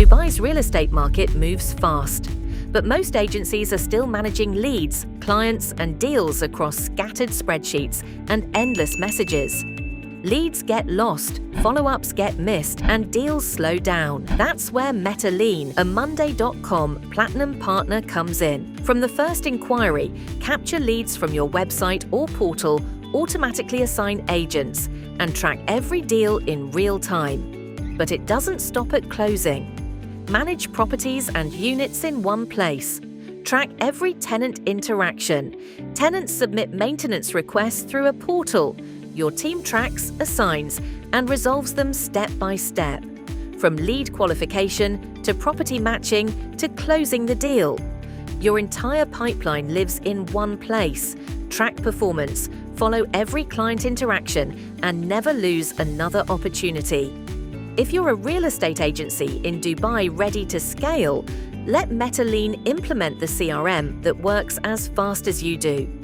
Dubai's real estate market moves fast, but most agencies are still managing leads, clients, and deals across scattered spreadsheets and endless messages. Leads get lost, follow-ups get missed, and deals slow down. That's where MetaLean, a Monday.com Platinum partner, comes in. From the first inquiry, capture leads from your website or portal, automatically assign agents, and track every deal in real time. But it doesn't stop at closing. Manage properties and units in one place. Track every tenant interaction. Tenants submit maintenance requests through a portal. Your team tracks, assigns, and resolves them step by step. From lead qualification to property matching to closing the deal. Your entire pipeline lives in one place. Track performance, follow every client interaction, and never lose another opportunity. If you're a real estate agency in Dubai ready to scale, let MetaLean implement the CRM that works as fast as you do.